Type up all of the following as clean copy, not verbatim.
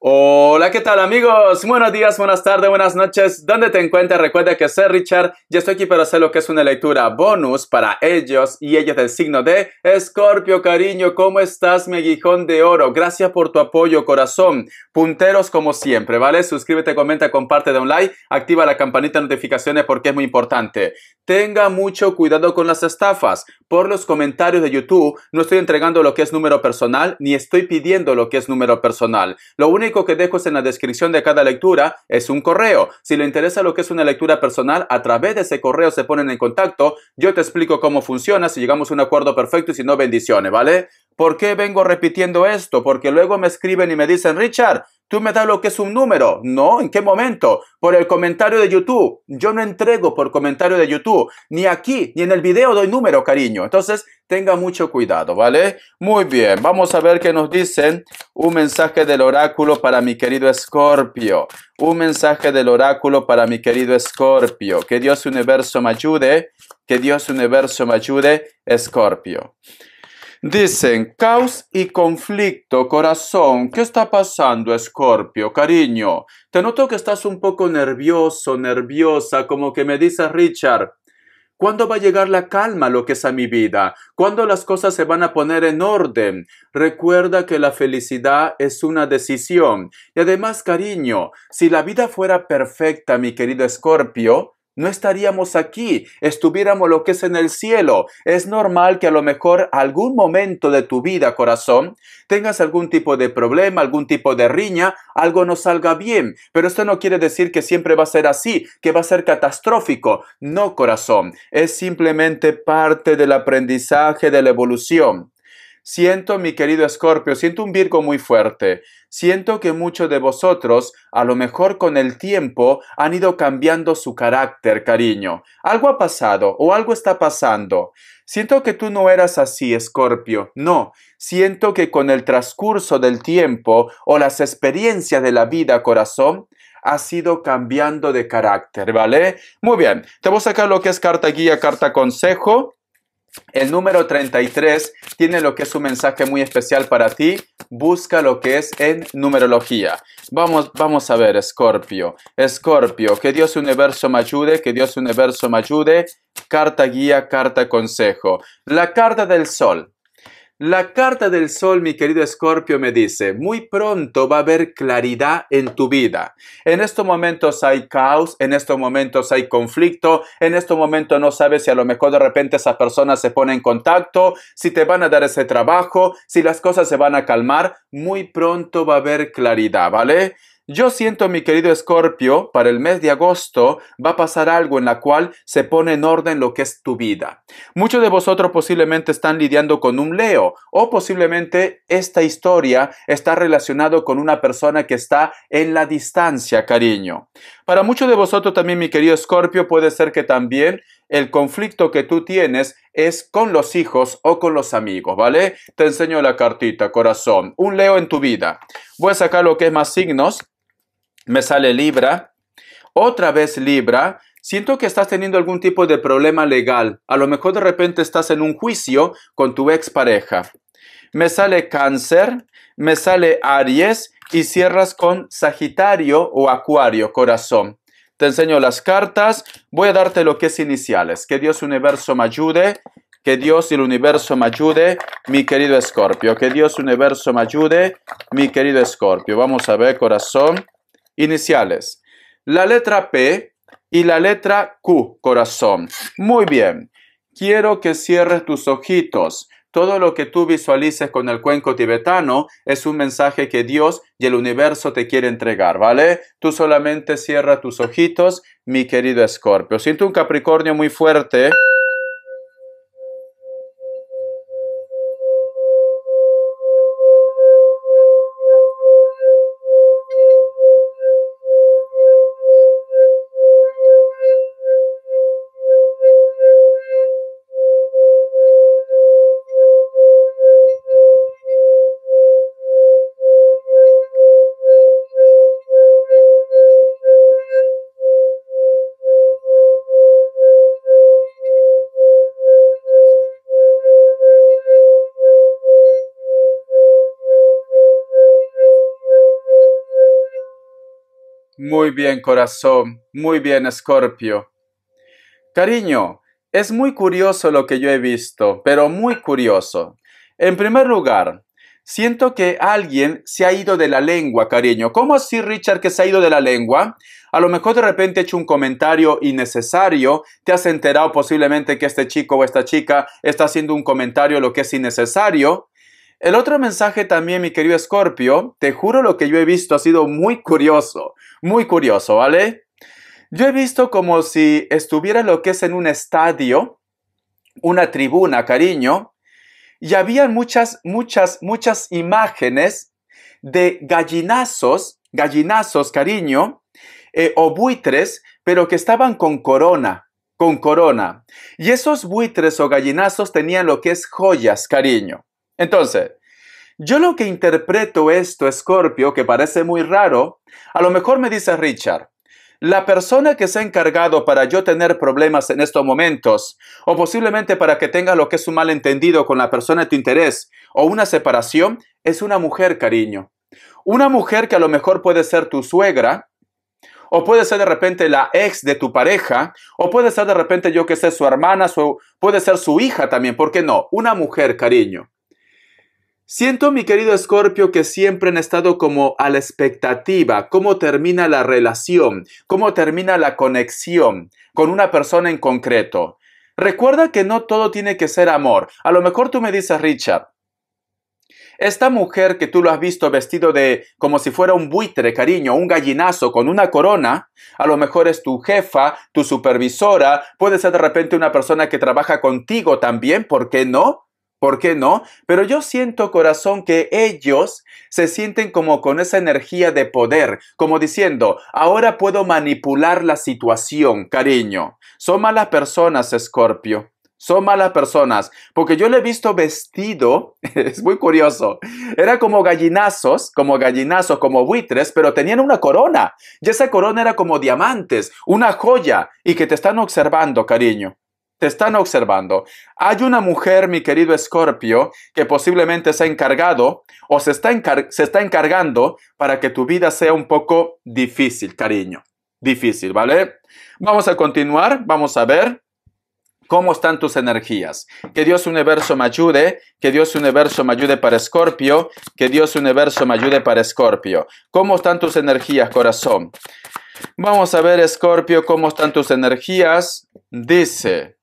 Hola, ¿qué tal amigos? Buenos días, buenas tardes, buenas noches. ¿Dónde te encuentras? Recuerda que soy Richard y estoy aquí para hacer lo que es una lectura bonus para ellos y ellas del signo de Escorpio, cariño. ¿Cómo estás, mi aguijón de oro? Gracias por tu apoyo, corazón. Punteros como siempre, ¿vale? Suscríbete, comenta, comparte, da un like, activa la campanita de notificaciones porque es muy importante. Tenga mucho cuidado con las estafas. Por los comentarios de YouTube no estoy entregando lo que es número personal ni estoy pidiendo lo que es número personal. Lo único que dejo en la descripción de cada lectura es un correo. Si le interesa lo que es una lectura personal, a través de ese correo se ponen en contacto. Yo te explico cómo funciona, si llegamos a un acuerdo perfecto y si no, bendiciones, ¿vale? ¿Por qué vengo repitiendo esto? Porque luego me escriben y me dicen, Richard, ¿tú me das lo que es un número? No, ¿en qué momento? Por el comentario de YouTube. Yo no entrego por comentario de YouTube. Ni aquí, ni en el video doy número, cariño. Entonces, tenga mucho cuidado, ¿vale? Muy bien, vamos a ver qué nos dicen. Un mensaje del oráculo para mi querido Escorpio. Un mensaje del oráculo para mi querido Escorpio. Que Dios universo me ayude. Que Dios universo me ayude, Escorpio. Dicen, caos y conflicto, corazón. ¿Qué está pasando, Escorpio, cariño? Te noto que estás un poco nervioso, nerviosa, como que me dices, Richard, ¿cuándo va a llegar la calma a lo que es a mi vida? ¿Cuándo las cosas se van a poner en orden? Recuerda que la felicidad es una decisión. Y además, cariño, si la vida fuera perfecta, mi querido Escorpio, no estaríamos aquí, estuviéramos lo que es en el cielo. Es normal que a lo mejor algún momento de tu vida, corazón, tengas algún tipo de problema, algún tipo de riña, algo no salga bien. Pero esto no quiere decir que siempre va a ser así, que va a ser catastrófico. No, corazón, es simplemente parte del aprendizaje de la evolución. Siento, mi querido Escorpio, siento un Virgo muy fuerte. Siento que muchos de vosotros, a lo mejor con el tiempo, han ido cambiando su carácter, cariño. Algo ha pasado o algo está pasando. Siento que tú no eras así, Escorpio. No, siento que con el transcurso del tiempo o las experiencias de la vida, corazón, has ido cambiando de carácter, ¿vale? Muy bien, te voy a sacar lo que es carta guía, carta consejo. El número 33 tiene lo que es un mensaje muy especial para ti. Busca lo que es en numerología. Vamos a ver, Escorpio. Escorpio, que Dios universo me ayude, que Dios universo me ayude. Carta guía, carta consejo. La carta del sol. La carta del sol, mi querido Escorpio, me dice, muy pronto va a haber claridad en tu vida. En estos momentos hay caos, en estos momentos hay conflicto, en estos momentos no sabes si a lo mejor de repente esa persona se pone en contacto, si te van a dar ese trabajo, si las cosas se van a calmar. Muy pronto va a haber claridad, ¿vale? Yo siento, mi querido Escorpio, para el mes de agosto va a pasar algo en la cual se pone en orden lo que es tu vida. Muchos de vosotros posiblemente están lidiando con un Leo o posiblemente esta historia está relacionado con una persona que está en la distancia, cariño. Para muchos de vosotros también, mi querido Escorpio, puede ser que también el conflicto que tú tienes es con los hijos o con los amigos, ¿vale? Te enseño la cartita, corazón. Un Leo en tu vida. Voy a sacar lo que es más signos. Me sale Libra. Otra vez Libra. Siento que estás teniendo algún tipo de problema legal. A lo mejor de repente estás en un juicio con tu expareja. Me sale Cáncer, me sale Aries y cierras con Sagitario o Acuario, corazón. Te enseño las cartas. Voy a darte lo que es iniciales. Que Dios universo me ayude. Que Dios y el universo me ayude, mi querido Escorpio. Que Dios universo me ayude, mi querido Escorpio. Vamos a ver, corazón. Iniciales. La letra P y la letra Q, corazón. Muy bien. Quiero que cierres tus ojitos. Todo lo que tú visualices con el cuenco tibetano es un mensaje que Dios y el universo te quiere entregar, ¿vale? Tú solamente cierra tus ojitos, mi querido Escorpio. Siento un Capricornio muy fuerte. Muy bien, corazón. Muy bien, Escorpio. Cariño, es muy curioso lo que yo he visto, pero muy curioso. En primer lugar, siento que alguien se ha ido de la lengua, cariño. ¿Cómo así, Richard, que se ha ido de la lengua? A lo mejor de repente ha hecho un comentario innecesario, te has enterado posiblemente que este chico o esta chica está haciendo un comentario lo que es innecesario. El otro mensaje también, mi querido Escorpio, te juro lo que yo he visto ha sido muy curioso, ¿vale? Yo he visto como si estuviera lo que es en un estadio, una tribuna, cariño, y había muchas imágenes de gallinazos, cariño, o buitres, pero que estaban con corona, con corona. Y esos buitres o gallinazos tenían lo que es joyas, cariño. Entonces, yo lo que interpreto esto, Escorpio, que parece muy raro, a lo mejor me dice Richard, la persona que se ha encargado para yo tener problemas en estos momentos, o posiblemente para que tenga lo que es un malentendido con la persona de tu interés, o una separación, es una mujer, cariño. Una mujer que a lo mejor puede ser tu suegra, o puede ser de repente la ex de tu pareja, o puede ser de repente yo que sé, su hermana, puede ser su hija también, ¿por qué no? Una mujer, cariño. Siento, mi querido Escorpio, que siempre han estado como a la expectativa, cómo termina la relación, cómo termina la conexión con una persona en concreto. Recuerda que no todo tiene que ser amor. A lo mejor tú me dices, Richard, esta mujer que tú lo has visto vestido de como si fuera un buitre, cariño, un gallinazo con una corona, a lo mejor es tu jefa, tu supervisora, puede ser de repente una persona que trabaja contigo también, ¿por qué no? ¿Por qué no? Pero yo siento, corazón, que ellos se sienten como con esa energía de poder, como diciendo, ahora puedo manipular la situación, cariño. Son malas personas, Escorpio. Son malas personas, porque yo le he visto vestido, es muy curioso, era como gallinazos, como buitres, pero tenían una corona, y esa corona era como diamantes, una joya, y que te están observando, cariño. Te están observando. Hay una mujer, mi querido Escorpio, que posiblemente se ha encargado o se está encargando para que tu vida sea un poco difícil, cariño. Difícil, ¿vale? Vamos a continuar, vamos a ver cómo están tus energías. Que Dios Universo me ayude, que Dios Universo me ayude para Escorpio, que Dios Universo me ayude para Escorpio. ¿Cómo están tus energías, corazón? Vamos a ver, Escorpio, cómo están tus energías. Dice...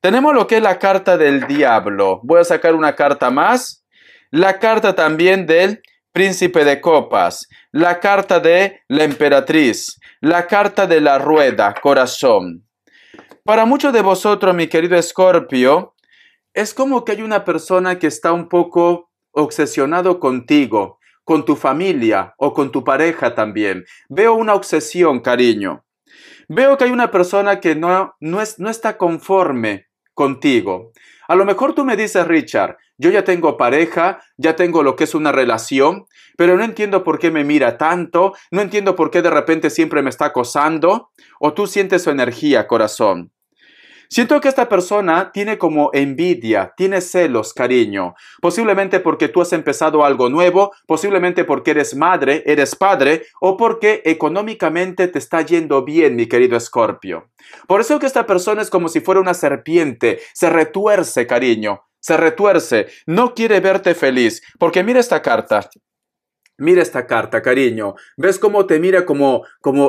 Tenemos lo que es la carta del diablo. Voy a sacar una carta más. La carta también del príncipe de copas. La carta de la emperatriz. La carta de la rueda, corazón. Para muchos de vosotros, mi querido Escorpio, es como que hay una persona que está un poco obsesionado contigo, con tu familia o con tu pareja también. Veo una obsesión, cariño. Veo que hay una persona que no está conforme contigo. A lo mejor tú me dices, Richard, yo ya tengo pareja, ya tengo lo que es una relación, pero no entiendo por qué me mira tanto, no entiendo por qué de repente siempre me está acosando, o tú sientes su energía, corazón. Siento que esta persona tiene como envidia, tiene celos, cariño. Posiblemente porque tú has empezado algo nuevo, posiblemente porque eres madre, eres padre, o porque económicamente te está yendo bien, mi querido Escorpio. Por eso que esta persona es como si fuera una serpiente, se retuerce, cariño, se retuerce, no quiere verte feliz, porque mira esta carta. Mira esta carta, cariño. ¿Ves cómo te mira como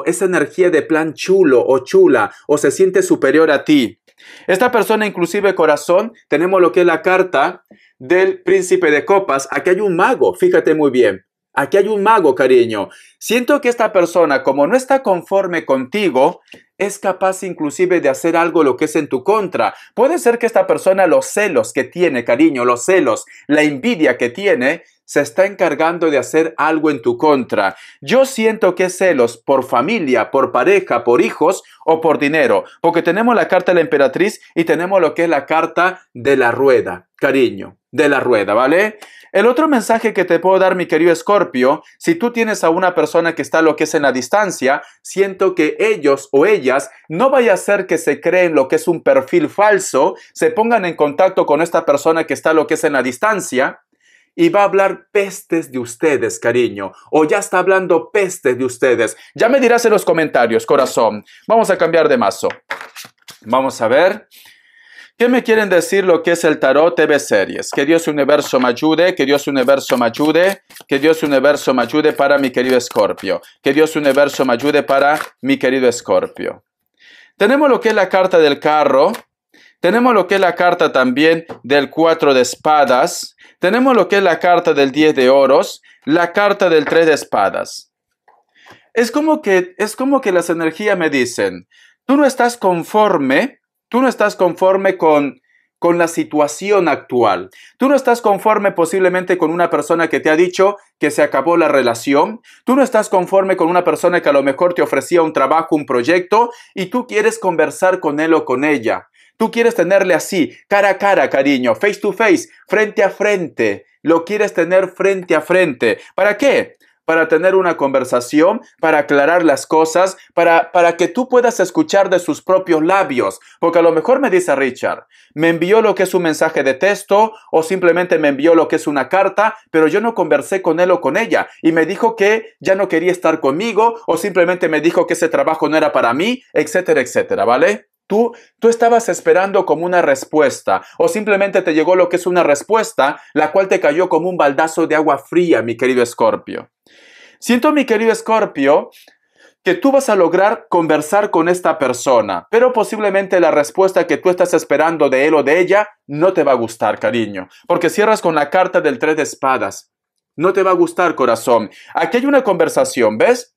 esa energía de plan chulo o chula o se siente superior a ti? Esta persona, inclusive, corazón, tenemos lo que es la carta del príncipe de copas. Aquí hay un mago, fíjate muy bien. Aquí hay un mago, cariño. Siento que esta persona, como no está conforme contigo, es capaz inclusive de hacer algo lo que es en tu contra. Puede ser que esta persona, los celos que tiene, cariño, los celos, la envidia que tiene, se está encargando de hacer algo en tu contra. Yo siento que es celos por familia, por pareja, por hijos o por dinero. Porque tenemos la carta de la emperatriz y tenemos lo que es la carta de la rueda, cariño, de la rueda, ¿vale? El otro mensaje que te puedo dar, mi querido Escorpio, si tú tienes a una persona que está lo que es en la distancia, siento que ellos o ellas no vaya a ser que se creen lo que es un perfil falso, se pongan en contacto con esta persona que está lo que es en la distancia y va a hablar pestes de ustedes, cariño. O ya está hablando pestes de ustedes. Ya me dirás en los comentarios, corazón. Vamos a cambiar de mazo. Vamos a ver. ¿Qué me quieren decir lo que es el tarot TV series? Que Dios universo me ayude, que Dios universo me ayude, que Dios universo me ayude para mi querido Escorpio. Que Dios universo me ayude para mi querido Escorpio. Tenemos lo que es la carta del carro. Tenemos lo que es la carta también del 4 de espadas. Tenemos lo que es la carta del 10 de oros. La carta del 3 de espadas. Es como que las energías me dicen, tú no estás conforme con la situación actual. Tú no estás conforme posiblemente con una persona que te ha dicho que se acabó la relación. Tú no estás conforme con una persona que a lo mejor te ofrecía un trabajo, un proyecto, y tú quieres conversar con él o con ella. Tú quieres tenerle así, cara a cara, cariño, face to face, frente a frente. Lo quieres tener frente a frente. ¿Para qué? Para tener una conversación, para aclarar las cosas, para que tú puedas escuchar de sus propios labios. Porque a lo mejor me dice Richard, me envió lo que es un mensaje de texto o simplemente me envió lo que es una carta, pero yo no conversé con él o con ella y me dijo que ya no quería estar conmigo o simplemente me dijo que ese trabajo no era para mí, etcétera, etcétera, ¿vale? Tú estabas esperando como una respuesta o simplemente te llegó lo que es una respuesta, la cual te cayó como un baldazo de agua fría, mi querido Escorpio. Siento, mi querido Escorpio, que tú vas a lograr conversar con esta persona, pero posiblemente la respuesta que tú estás esperando de él o de ella no te va a gustar, cariño, porque cierras con la carta del 3 de espadas. No te va a gustar, corazón. Aquí hay una conversación, ¿ves?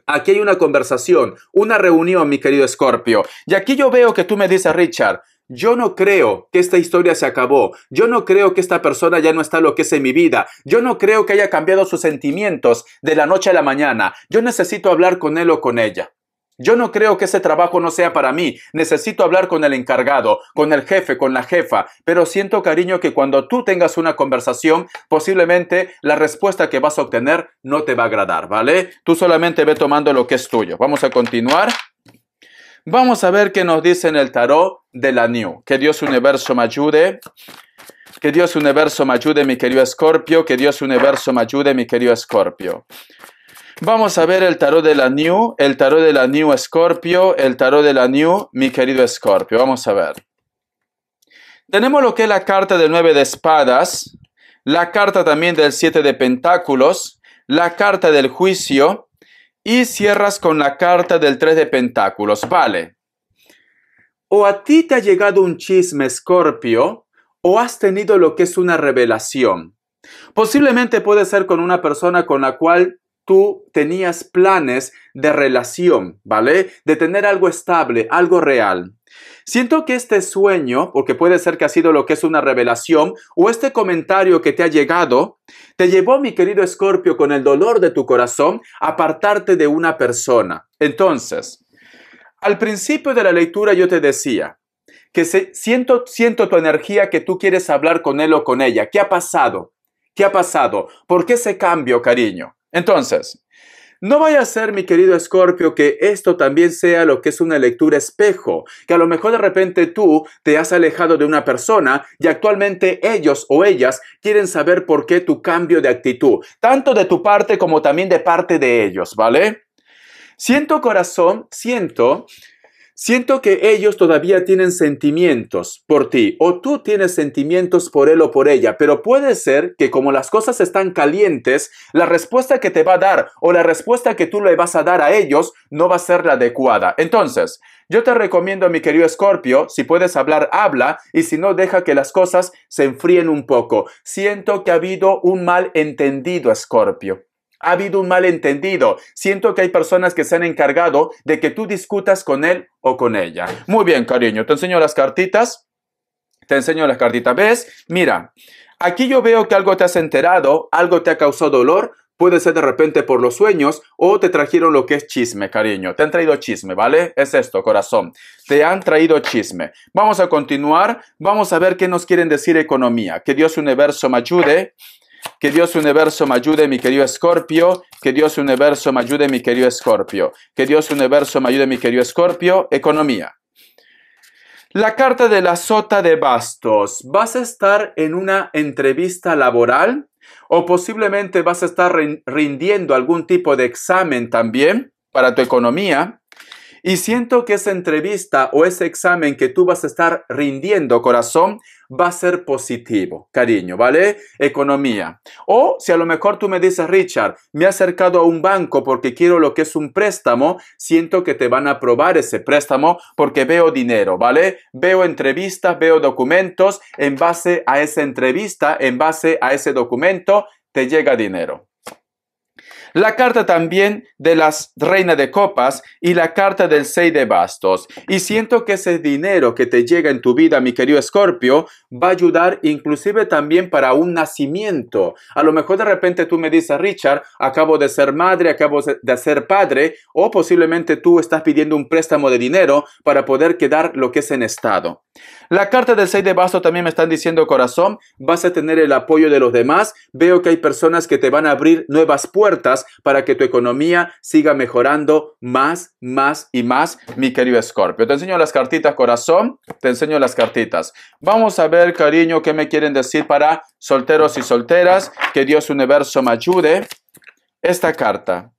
Aquí hay una conversación, una reunión, mi querido Escorpio. Y aquí yo veo que tú me dices, Richard, yo no creo que esta historia se acabó. Yo no creo que esta persona ya no está lo que es en mi vida. Yo no creo que haya cambiado sus sentimientos de la noche a la mañana. Yo necesito hablar con él o con ella. Yo no creo que ese trabajo no sea para mí. Necesito hablar con el encargado, con el jefe, con la jefa. Pero siento, cariño, que cuando tú tengas una conversación, posiblemente la respuesta que vas a obtener no te va a agradar, ¿vale? Tú solamente ve tomando lo que es tuyo. Vamos a continuar. Vamos a ver qué nos dice en el tarot de la New. Que Dios universo me ayude. Que Dios universo me ayude, mi querido Escorpio. Que Dios universo me ayude, mi querido Escorpio. Vamos a ver el tarot de la New. El tarot de la New, Escorpio. El tarot de la New, mi querido Escorpio. Vamos a ver. Tenemos lo que es la carta del 9 de espadas. La carta también del 7 de pentáculos. La carta del juicio. Y cierras con la carta del 3 de pentáculos, ¿vale? O a ti te ha llegado un chisme, Escorpio, o has tenido lo que es una revelación. Posiblemente puede ser con una persona con la cual tú tenías planes de relación, ¿vale? De tener algo estable, algo real. Siento que este sueño, porque puede ser que ha sido lo que es una revelación, o este comentario que te ha llegado, te llevó, mi querido Escorpio, con el dolor de tu corazón, a apartarte de una persona. Entonces, al principio de la lectura yo te decía que siento tu energía que tú quieres hablar con él o con ella. ¿Qué ha pasado? ¿Qué ha pasado? ¿Por qué ese cambio, cariño? Entonces, no vaya a ser, mi querido Escorpio, que esto también sea lo que es una lectura espejo, que a lo mejor de repente tú te has alejado de una persona y actualmente ellos o ellas quieren saber por qué tu cambio de actitud, tanto de tu parte como también de parte de ellos, ¿vale? Siento, corazón, siento que ellos todavía tienen sentimientos por ti o tú tienes sentimientos por él o por ella, pero puede ser que como las cosas están calientes, la respuesta que te va a dar o la respuesta que tú le vas a dar a ellos no va a ser la adecuada. Entonces, yo te recomiendo, mi querido Escorpio, si puedes hablar, habla, y si no, deja que las cosas se enfríen un poco. Siento que ha habido un malentendido, Escorpio. Ha habido un malentendido. Siento que hay personas que se han encargado de que tú discutas con él o con ella. Muy bien, cariño. Te enseño las cartitas. ¿Ves? Mira, aquí yo veo que algo te has enterado, algo te ha causado dolor. Puede ser de repente por los sueños o te trajeron lo que es chisme, cariño. Te han traído chisme, ¿vale? Es esto, corazón. Te han traído chisme. Vamos a continuar. Vamos a ver qué nos quieren decir economía. Que Dios universo me ayude. Que Dios universo me ayude, mi querido Escorpio. Que Dios universo me ayude, mi querido Escorpio. Que Dios universo me ayude, mi querido Escorpio. Economía. La carta de la sota de bastos. ¿Vas a estar en una entrevista laboral? ¿O posiblemente vas a estar rindiendo algún tipo de examen también para tu economía? Y siento que esa entrevista o ese examen que tú vas a estar rindiendo, corazón, va a ser positivo, cariño, ¿vale? Economía. O si a lo mejor tú me dices, Richard, me he acercado a un banco porque quiero lo que es un préstamo, siento que te van a aprobar ese préstamo porque veo dinero, ¿vale? Veo entrevistas, veo documentos, en base a esa entrevista, en base a ese documento, te llega dinero. La carta también de las reina de copas y la carta del 6 de bastos. Y siento que ese dinero que te llega en tu vida, mi querido Escorpio, va a ayudar inclusive también para un nacimiento. A lo mejor de repente tú me dices, Richard, acabo de ser madre, acabo de ser padre, o posiblemente tú estás pidiendo un préstamo de dinero para poder quedar lo que es en estado. La carta del 6 de bastos también me están diciendo, corazón, vas a tener el apoyo de los demás. Veo que hay personas que te van a abrir nuevas puertas para que tu economía siga mejorando más y más, mi querido Escorpio. Te enseño las cartitas, corazón. Te enseño las cartitas. Vamos a ver, cariño, qué me quieren decir para solteros y solteras. Que Dios Universo me ayude. Esta carta.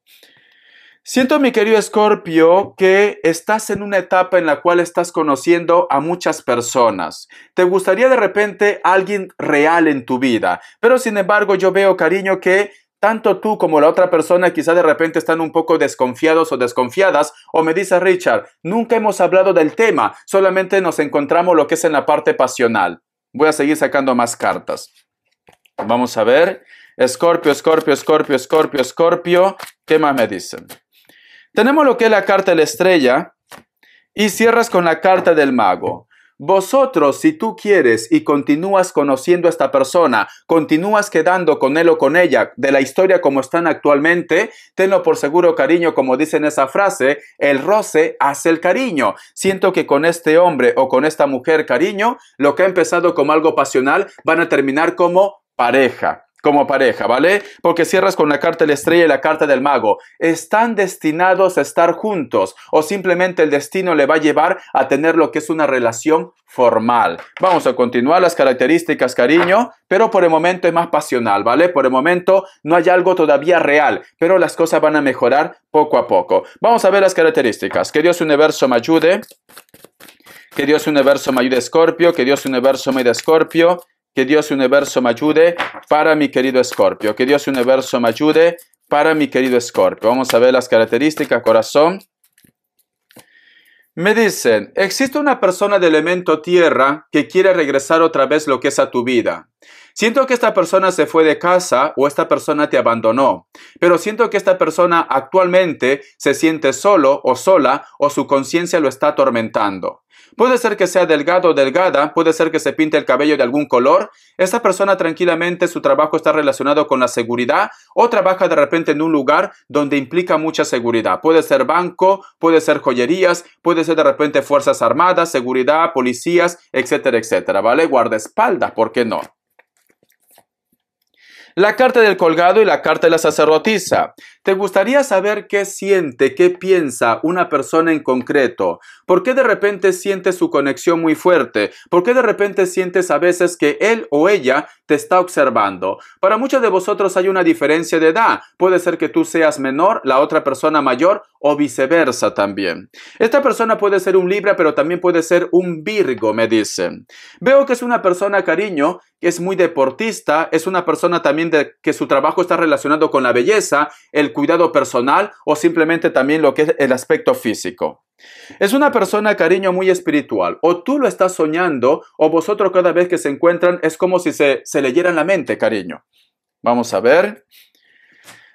Siento, mi querido Escorpio, que estás en una etapa en la cual estás conociendo a muchas personas. Te gustaría de repente alguien real en tu vida, pero sin embargo yo veo, cariño, que tanto tú como la otra persona quizá de repente están un poco desconfiados o desconfiadas, o me dice Richard, nunca hemos hablado del tema, solamente nos encontramos lo que es en la parte pasional. Voy a seguir sacando más cartas. Vamos a ver. Escorpio, Escorpio, Escorpio, Escorpio, Escorpio. ¿Qué más me dicen? Tenemos lo que es la carta de la estrella y cierras con la carta del mago. Vosotros, si tú quieres y continúas conociendo a esta persona, continúas quedando con él o con ella de la historia como están actualmente, tenlo por seguro, cariño, como dice en esa frase, el roce hace el cariño. Siento que con este hombre o con esta mujer, cariño, lo que ha empezado como algo pasional, van a terminar como pareja. Como pareja, ¿vale? Porque cierras con la carta de la estrella y la carta del mago. ¿Están destinados a estar juntos o simplemente el destino le va a llevar a tener lo que es una relación formal? Vamos a continuar las características, cariño, pero por el momento es más pasional, ¿vale? Por el momento no hay algo todavía real, pero las cosas van a mejorar poco a poco. Vamos a ver las características. Que Dios Universo me ayude. Que Dios Universo me ayude, Escorpio. Que Dios Universo me ayude, Escorpio. Que Dios Universo me ayude para mi querido Escorpio. Que Dios Universo me ayude para mi querido Escorpio. Vamos a ver las características, corazón. Me dicen, existe una persona de elemento tierra que quiere regresar otra vez lo que es a tu vida. Siento que esta persona se fue de casa o esta persona te abandonó, pero siento que esta persona actualmente se siente solo o sola o su conciencia lo está atormentando. Puede ser que sea delgado o delgada, puede ser que se pinte el cabello de algún color. Esta persona tranquilamente su trabajo está relacionado con la seguridad o trabaja de repente en un lugar donde implica mucha seguridad. Puede ser banco, puede ser joyerías, puede ser de repente fuerzas armadas, seguridad, policías, etcétera, etcétera, ¿vale? Guardaespaldas, ¿por qué no? La carta del colgado y la carta de la sacerdotisa. ¿Te gustaría saber qué siente, qué piensa una persona en concreto? ¿Por qué de repente sientes su conexión muy fuerte? ¿Por qué de repente sientes a veces que él o ella te está observando? Para muchos de vosotros hay una diferencia de edad. Puede ser que tú seas menor, la otra persona mayor o viceversa también. Esta persona puede ser un Libra, pero también puede ser un Virgo, me dicen. Veo que es una persona, cariño, que es muy deportista, es una persona también que su trabajo está relacionado con la belleza, el cuidado personal o simplemente también lo que es el aspecto físico. Es una persona, cariño, muy espiritual. O tú lo estás soñando o vosotros cada vez que se encuentran es como si se leyeran la mente, cariño. Vamos a ver.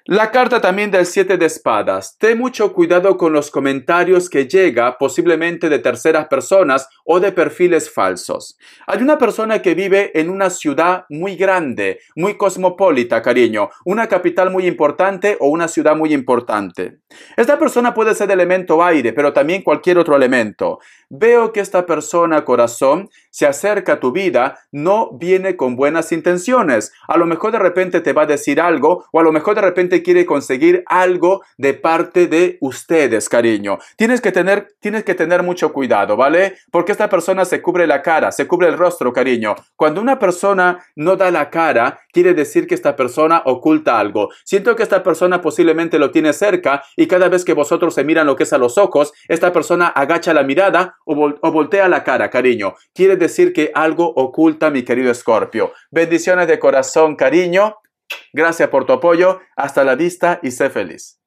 La carta también del 7 de espadas. Ten mucho cuidado con los comentarios que llega posiblemente de terceras personas o de perfiles falsos. Hay una persona que vive en una ciudad muy grande, muy cosmopolita, cariño. Una capital muy importante o una ciudad muy importante. Esta persona puede ser de elemento aire, pero también cualquier otro elemento. Veo que esta persona, corazón, se acerca a tu vida no viene con buenas intenciones. A lo mejor de repente te va a decir algo o a lo mejor de repente quiere conseguir algo de parte de ustedes, cariño. Tienes que tener mucho cuidado, ¿vale? Porque esta persona se cubre la cara, se cubre el rostro, cariño. Cuando una persona no da la cara, quiere decir que esta persona oculta algo. Siento que esta persona posiblemente lo tiene cerca y cada vez que vosotros se miran lo que es a los ojos, esta persona agacha la mirada o voltea la cara, cariño. Quiere decir que algo oculta, mi querido Escorpio. Bendiciones de corazón, cariño. Gracias por tu apoyo. Hasta la vista y sé feliz.